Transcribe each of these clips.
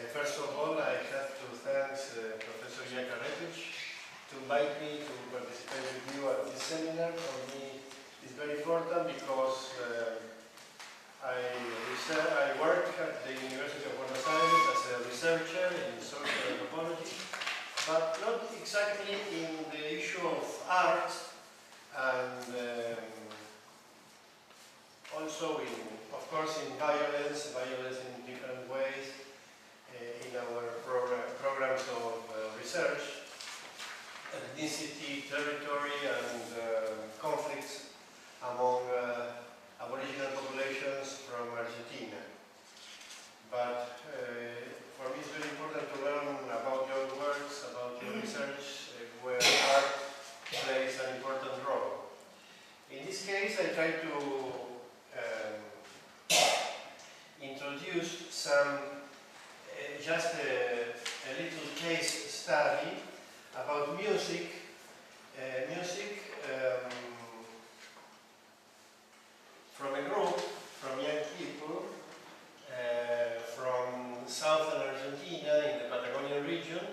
First of all, I have to thank Professor Radovich to invite me to participate with you at this seminar. For me, it's very important because I work at the University of Buenos Aires as a researcher in social anthropology, but not exactly in the issue of art, and also of course, in violence in different ways, in our programs of research, ethnicity, territory, and conflicts among aboriginal populations from Argentina. But for me it's very important to learn about your works, about your research, where art plays an important role. In this case, I try to introduce just a little case study about music. From a group, from young people from southern Argentina in the Patagonian region,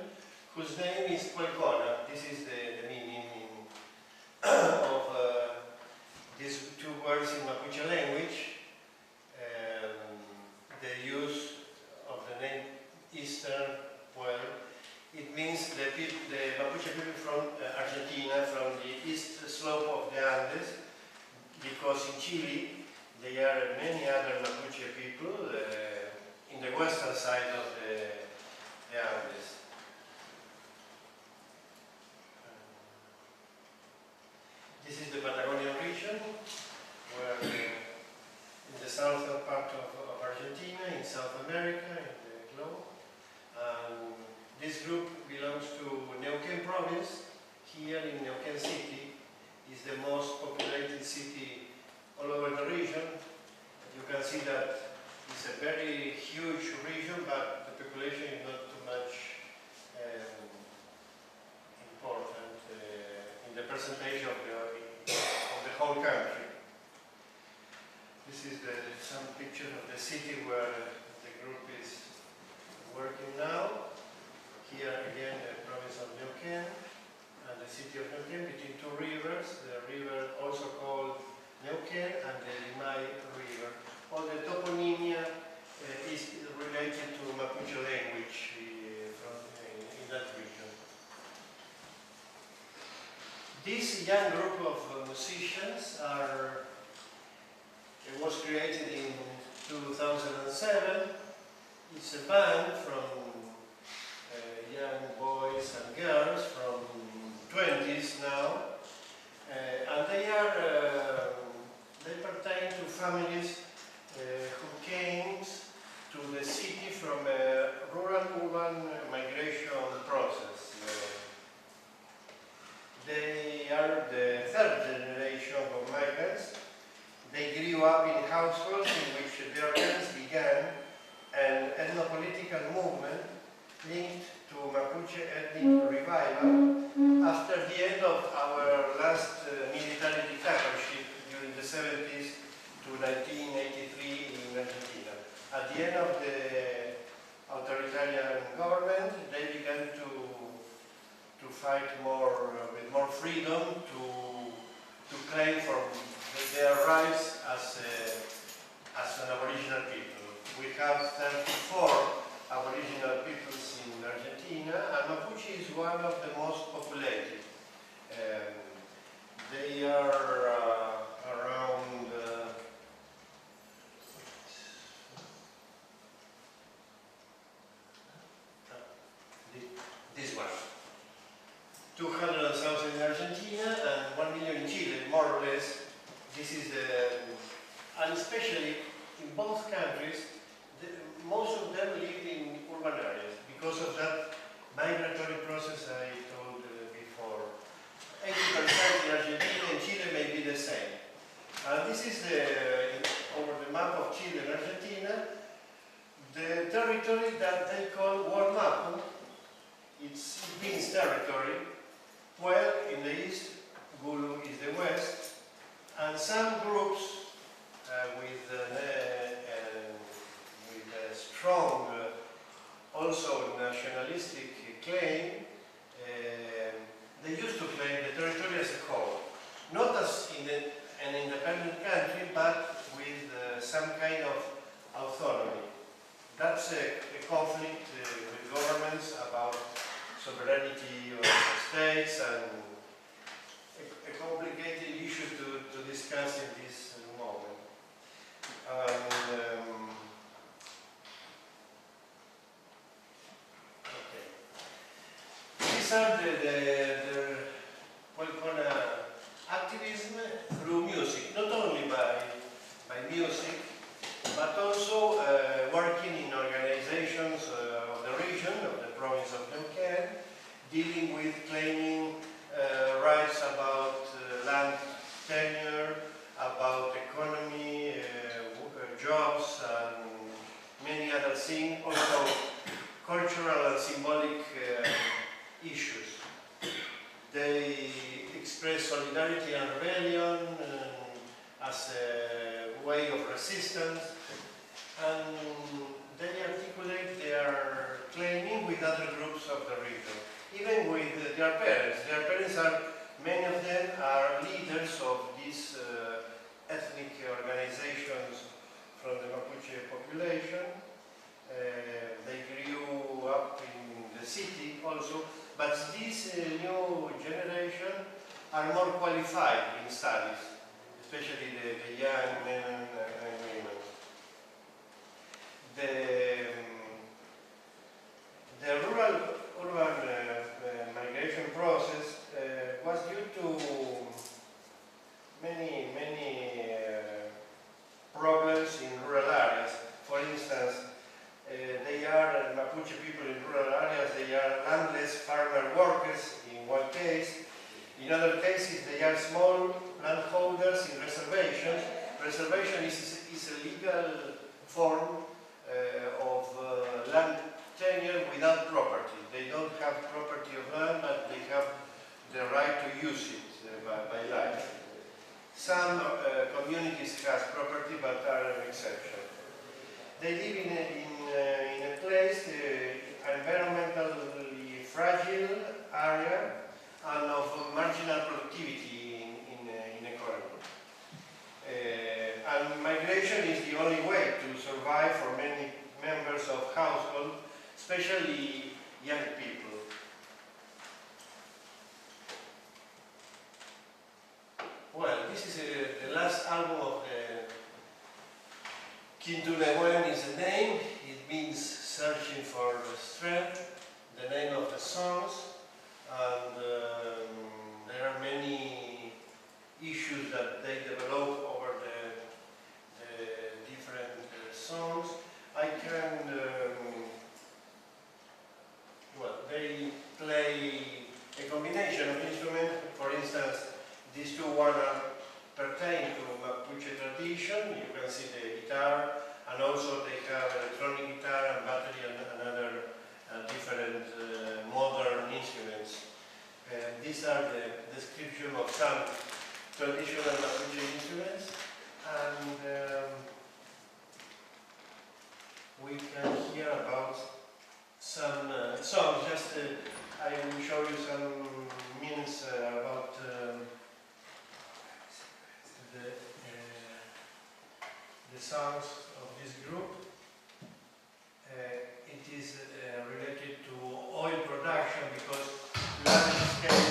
whose name is Puel. This is the meaning of these two words in Mapuche language. The use of the name Eastern Puel, it means the Mapuche people from Argentina, from the east slope of the Andes, because in Chile there are many other Mapuche people in the western side of the Andes. This is the Patagonian region, where in the southern part of Argentina, in South America, in the globe. This group belongs to Neuquén province. Here in Neuquén city is the most populated city all over the region. You can see that it's a very huge region, but the population is not too much important in the percentage of the whole country. This is some picture of the city where the group is working now. Here again the province of Neuquén and the city of Neuquén between two rivers, the river also called Neuquén and the Limay River. All the toponymia is related to Mapuche language in that region. This young group of musicians was created in 2007. It's a band from young boys and girls from 20s now, and they pertain to families who came to the city from a rural-urban migration process. They are the third generation of migrants. They grew up in households in which their parents began an ethnopolitical movement linked to Mapuche ethnic revival after the end of our last military dictatorship during the 70s to 1983 in Argentina. At the end of the authoritarian government, they began to fight with more freedom to claim for their rights as an Aboriginal people. We have 34 Aboriginal peoples in Argentina, and Mapuche is one of the most populated. They are around this one. 200,000 in Argentina and 1 million in Chile, more or less. This is and especially in both countries, most of them live in urban areas because of that migratory process I told before. 80% in Argentina and Chile may be the same. And this is over the map of Chile and Argentina, the territory that they call World Map. It means territory. Puel in the east, Gulu is the west, and some groups with a strong, some kind of autonomy. That's a conflict with governments about sovereignty of states, and a complicated issue to discuss in this moment. Okay. These are the Kona activism through music, not only by music, but also working in organizations of the region, of the province of Neuquén, dealing with claiming rights about land tenure, about economy, jobs, and many other things, also cultural and symbolic issues. They express solidarity and rebellion as a way of resistance, and they articulate their claiming with other groups of the region, even with their parents. Their parents are, many of them are leaders of these ethnic organizations from the Mapuche population. They grew up in the city also, but this new generation are more qualified in studies, especially the young men and women. The rural-urban migration process was due to many problems in rural areas. For instance, they are Mapuche people in rural areas. They are landless farmer workers in one case. In other cases, they are small landholders in reservations. Reservation is a legal form of land tenure without property. They don't have property of land, but they have the right to use it by life. Some communities have property, but are an exception. They live in a place, environmentally fragile area, and of marginal productivity in economy. And migration is the only way to survive for many members of household, especially young people. Well, this is the last album of the Quintunewen is the name. It means searching for strength, the name of the songs, and there are many issues that they develop over the different songs. I can, well, they play a combination of instruments. For instance, these two pertain to Mapuche tradition. You can see the guitar, and also they have electronic guitar and battery and other different modern instruments. These are the description of some traditional Mapuche instruments, and we can hear about some songs. Just I will show you some means about the songs of this group. It is related to oil production because large scale.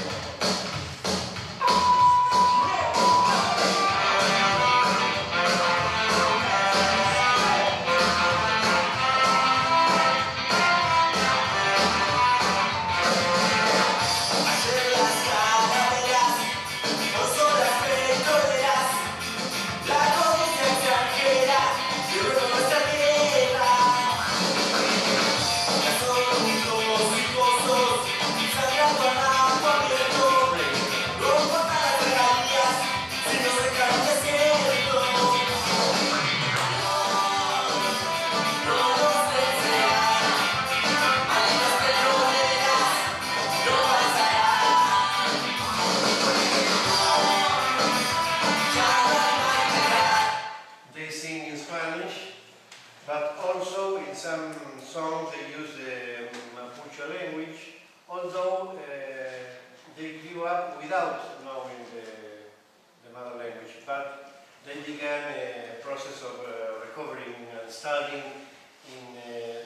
Without knowing the mother language, but they began a process of studying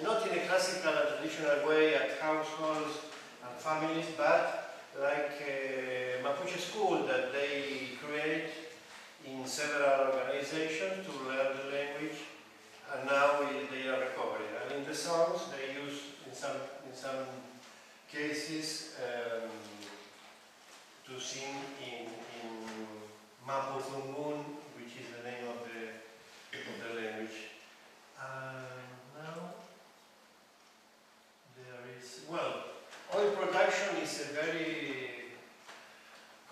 not in a classical and traditional way at households and families, but like a Mapuche school that they create in several organizations to learn the language, and now they are recovering. And in the songs they use, in some cases, to sing in Mapuche, which is the name of the language. Now there is, well, oil production is a very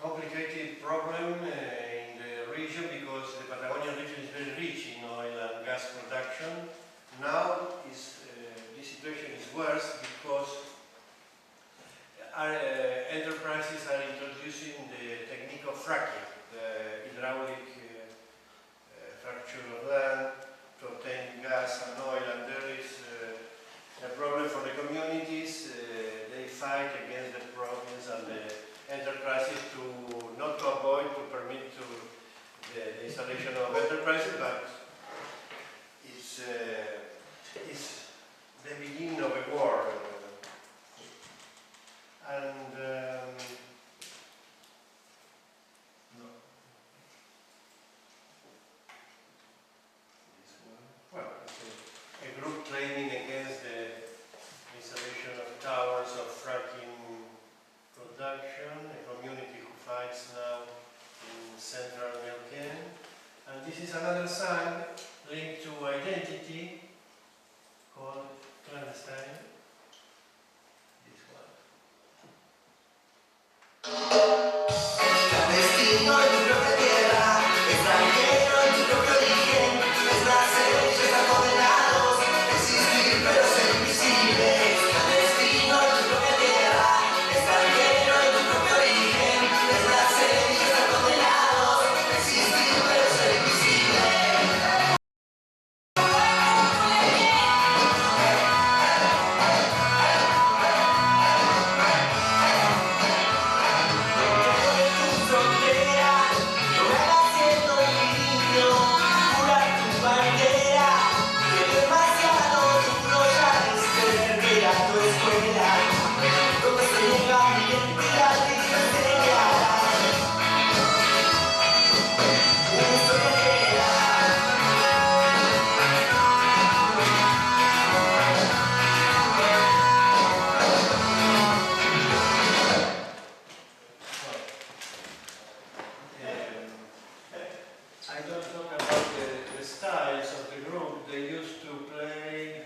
complicated problem in the region because the Patagonian region is very rich in oil and gas production. Now this situation is worse because our enterprises are introducing the technique of fracking, the hydraulic fracture of land to obtain gas and oil, and there is a problem for the communities. They fight against the province and the enterprises to not to avoid, to permit to the installation of enterprises, but it's the beginning of a war. And no. This one. Well, a group claiming against the installation of towers of fracking production, a community who fights now in central America. And this is another sign linked to identity called clandestine. This one. Clandestino en tu propia tierra, extranjero en tu propio origen, es nacer y estar condenados, existir pero ser invisibles. Clandestino en tu propia tierra, extranjero en tu propio origen, es nacer y estar condenados, existir pero ser invisibles. I don't talk about the styles of the group. They used to play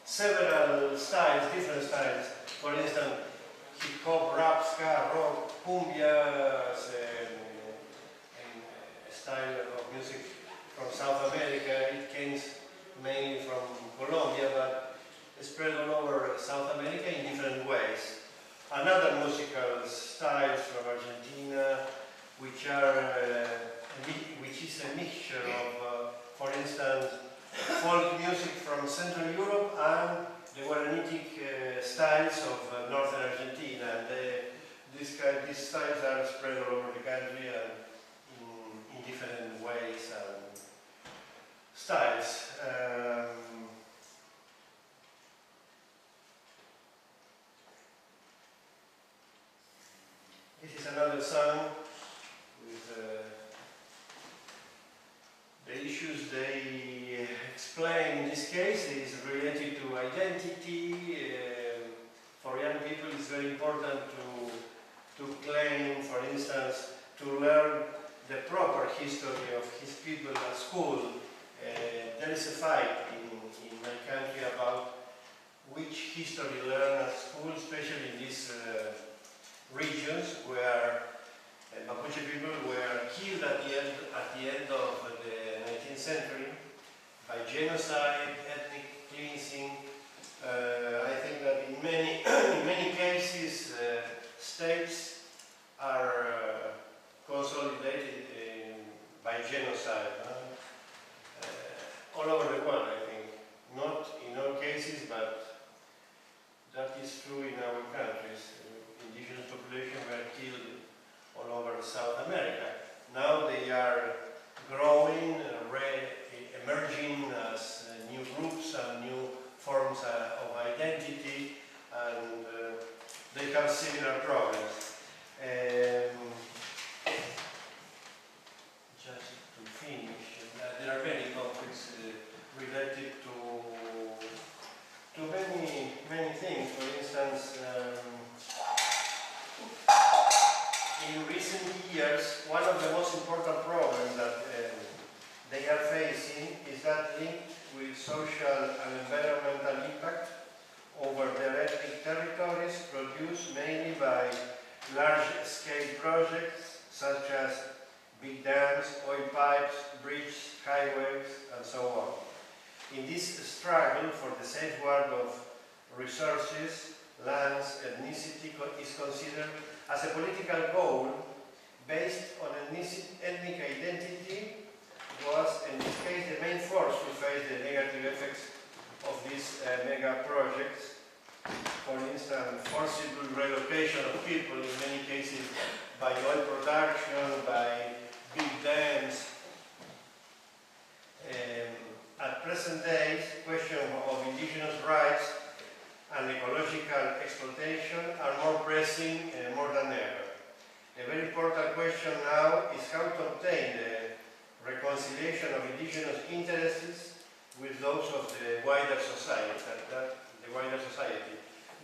several styles, different styles. For instance, hip hop, rap, ska, rock, cumbia, and a style of music from South America. It came mainly from Colombia, but spread all over South America in different ways. Another musical styles from Argentina, which is a mixture of, for instance, folk music from Central Europe and the Guaranitic styles of northern Argentina. And these styles are spread all over the country and in different ways and styles. This is another song with the issues they explain. In this case is related to identity. For young people it's very important to claim, for instance, to learn the proper history of his people at school. There is a fight in my country about which history learn at school, especially in these regions where Mapuche people were killed at the end of the 19th century by genocide, ethnic cleansing. I think that in many cases states are consolidated by genocide all over the world. I think not in all cases, but that is true in our countries. Indigenous population were killed all over South America. Now they are growing, bridges, highways, and so on. In this struggle for the safeguard of resources, lands, ethnicity is considered as a political goal based on ethnic identity, was in this case the main force to face the negative effects of these mega projects. For instance, forcible relocation of people, in many cases by oil production, by big dams. At present days, questions of indigenous rights and ecological exploitation are more pressing more than ever. A very important question now is how to obtain the reconciliation of indigenous interests with those of the wider society.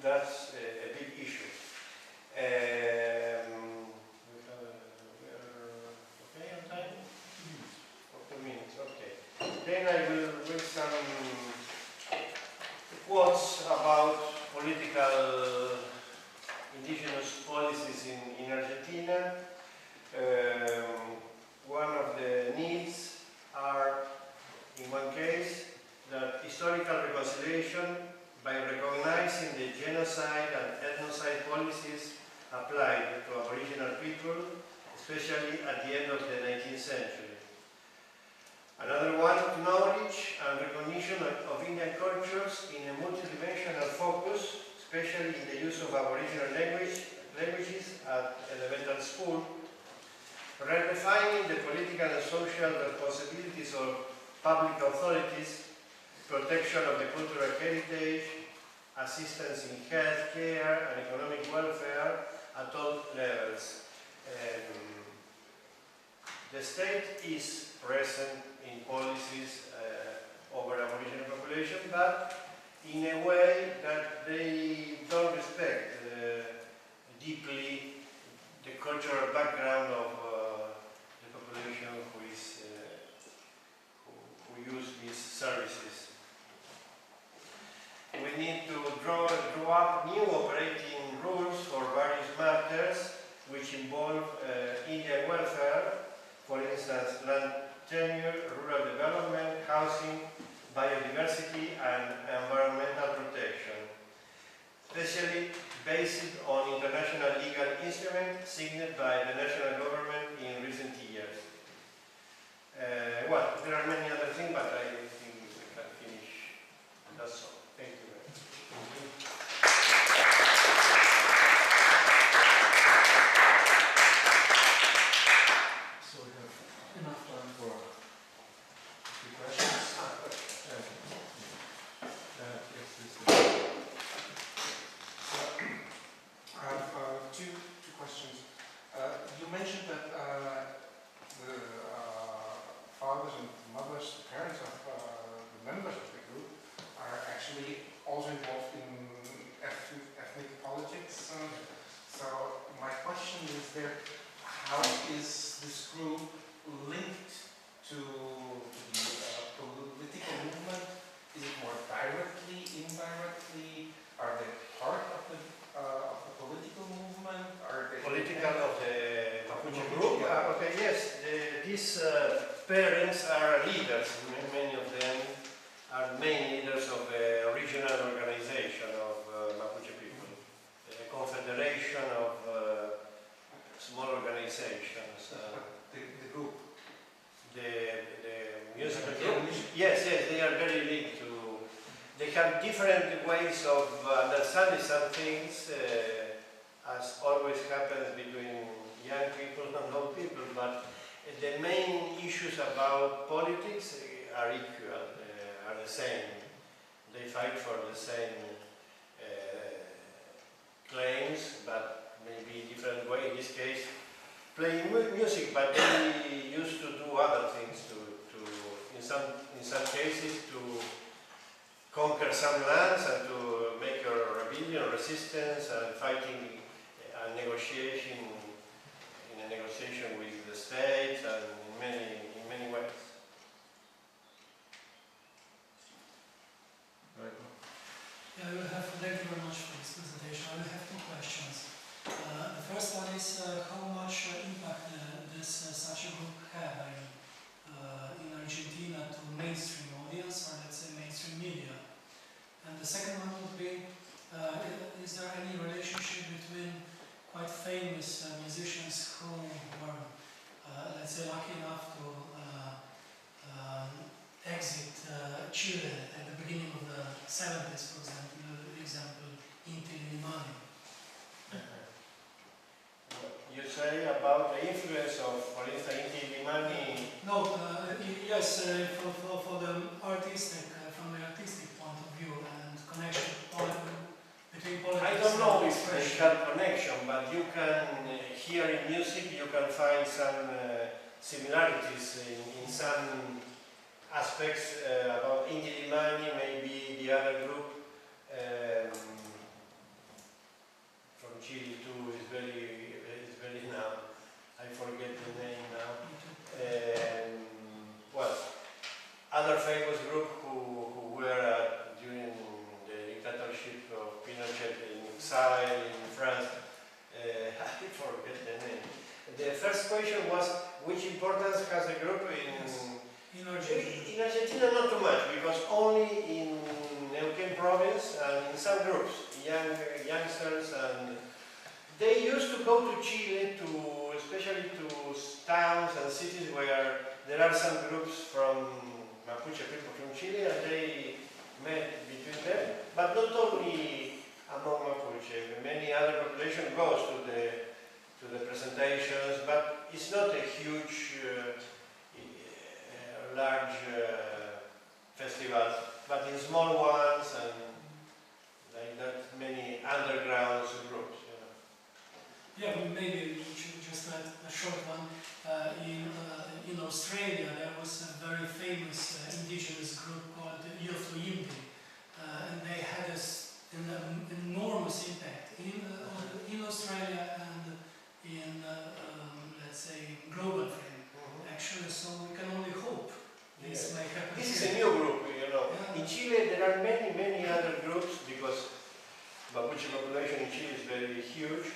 That's a big issue. We are okay on time? 4 minutes, okay. Then I will read some quotes about political indigenous policies in Argentina. One of the needs are, in one case, that historical reconciliation by recognizing the genocide and ethnocide policies applied to Aboriginal people, especially at the end of the 19th century. Another one, knowledge and recognition of Indian cultures in a multidimensional focus, especially in the use of Aboriginal languages at elementary school, redefining the political and social responsibilities of public authorities, protection of the cultural heritage, assistance in health care and economic welfare at all levels. The state is present in policies over Aboriginal population, but in a way that they don't respect deeply the cultural background of the population who use these services. We need to draw up new operating rules for various matters which involve Indian welfare, for instance, land tenure, rural development, housing, biodiversity, and environmental protection, especially based on international legal instruments signed by the national government in recent years. Well, there are many other things, but I think we can finish. That's all. Thank you very much. So we have enough time for a few questions. Yes, please. I have two questions. You mentioned that the fathers and mothers, the parents of the members of the group are actually also involved in ethnic politics. So my question is there, how is this group linked to the political movement? Is it more directly, indirectly? Are they part of the political movement? Are they Political of the Mapuche Mapuche group? group? Okay, yes. These parents are leaders. Many of them are main leaders of a regional organization of Mapuche people, a confederation of small organizations. the group? The musical group? Yes, they are very linked to. They have different ways of understanding some things, as always happens between young people and old people, but the main issues about politics are equal, are the same. They fight for the same claims, but maybe different way. In this case, playing music, but they used to do other things in some cases to conquer some lands and to make a rebellion, resistance, and fighting and negotiation with the state, and in many ways. Right. Yeah, thank you very much for this presentation. I will have two questions. The first one is how much impact does such a group have in Argentina? Argentina to mainstream audience, or let's say mainstream media? And the second one would be, is there any relationship between quite famous musicians who were, let's say, lucky enough to exit Chile at the beginning of the 70s, for example, Inti Illimani? You say about the influence of, for instance, Inti Illimani. No, yes, for the artistic, from the artistic point of view and connection between politics. I don't know and if they expression. have connection, but you can hear in music, you can find some similarities in some aspects about Inti Illimani, maybe the other group from Chile too is very now. I forget the name now. Well, other famous group who were during the dictatorship of Pinochet in exile in France. I forget the name. The first question was which importance has the group In Argentina. in Argentina? Not too much, because only in Neuquén province and in some groups, youngsters, and they used to go to Chile, especially to towns and cities where there are some groups from Mapuche people from Chile, and they met between them, but not only among Mapuche. Many other population goes to the presentations, but it's not a huge, large festival, but in small ones and like that, many underground groups. Yeah, maybe we should just add a short one. In Australia, there was a very famous indigenous group called Youth Yimbi, and they had an enormous impact in Australia and in, let's say, global frame. Actually, so we can only hope this may happen. This is here. a new group, you know. Yeah. In Chile, there are many other groups because Mapuche population in Chile is very huge,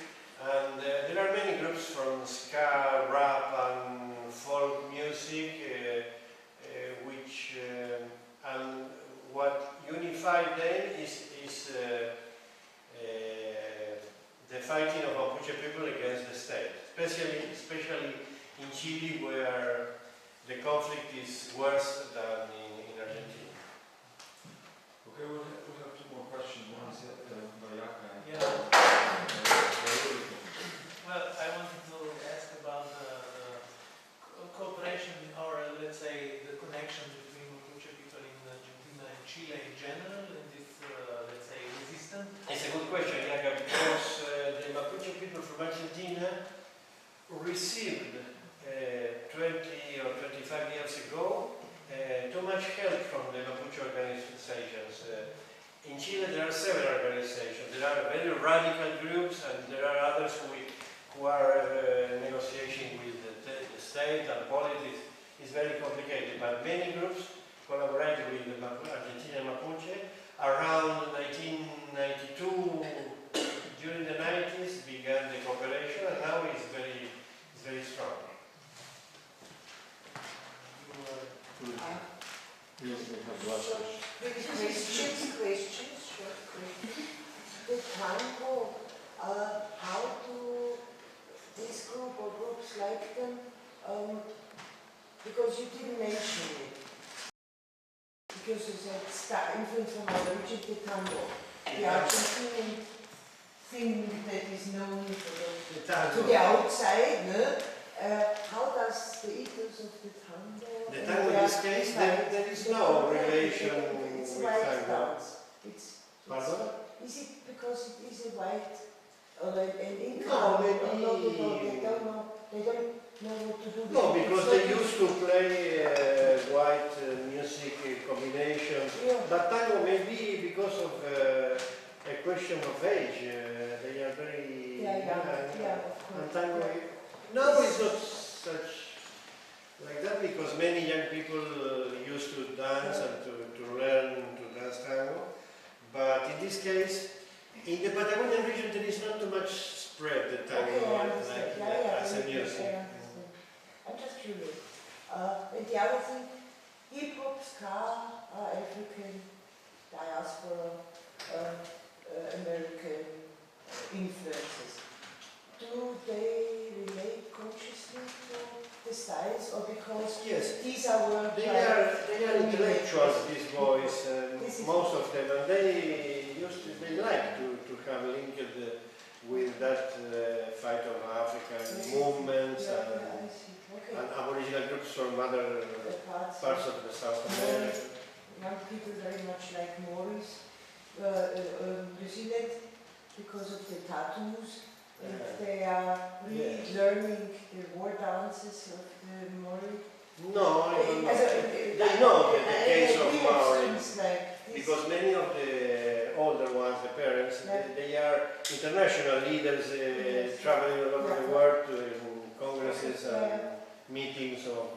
and there are many groups from ska, rap, and folk music, which and what unified them is the fighting of Mapuche people against the state, especially in Chile, where the conflict is worse than in Argentina. Okay, we'll have two more questions. One is Bayaka. Yeah. Well, I wanted to ask about the cooperation, or let's say the connection between Mapuche people in Argentina and Chile in general, and this, let's say, resistance. It's a good question, Jacob, because the Mapuche people from Argentina received 20 or 25 years ago too much help from the Mapuche organizations. In Chile there are several organizations. There are very radical groups and there are others who are negotiating with the state, and politics is very complicated. But many groups collaborate with the Argentina Mapuche. Around 1992, during the 90s, began the cooperation, and now it's very strong. Questions, short questions. The tango, how do this group or groups like them, because you didn't mention it, because you said influence from Radovich, the tango, the Argentinian thing that is known to the outside, no? How does the ethos of the tango? The tango in this case, there is no relation it's with white tango. dance. Pardon? Is it because it is a white or like an income? No, Or maybe- not because they don't know what to do. No, with it. because It's they not- used to play white music combinations. Yeah. But tango may be because of a question of age. They are very Yeah, young. of And course. tango, no, it's not such like that, because many young people used to dance and to learn to dance tango. But in this case, in the Patagonian region, there is not too much spread the tango Okay, I understand. like, as a I music. understand. I'm just curious. And the other thing, ska are African, diaspora, American influences. Do they relate consciously to the styles, or because Yes. these are work They like are intellectuals, these boys, This is- most of them, and they like to have linked with that fight of African movements Yeah, and, yeah, I see. Okay. and Aboriginal groups from other The parts parts of the South America. young people very much like Maurice, New Zealand, because of the tattoos. If they are relearning the war dances of the Maori. No, I don't know. They They know the case of Maori, like this. because many of the older ones, the parents, they are international leaders Yes. traveling all over the Yeah. world to congresses and Yeah. meetings of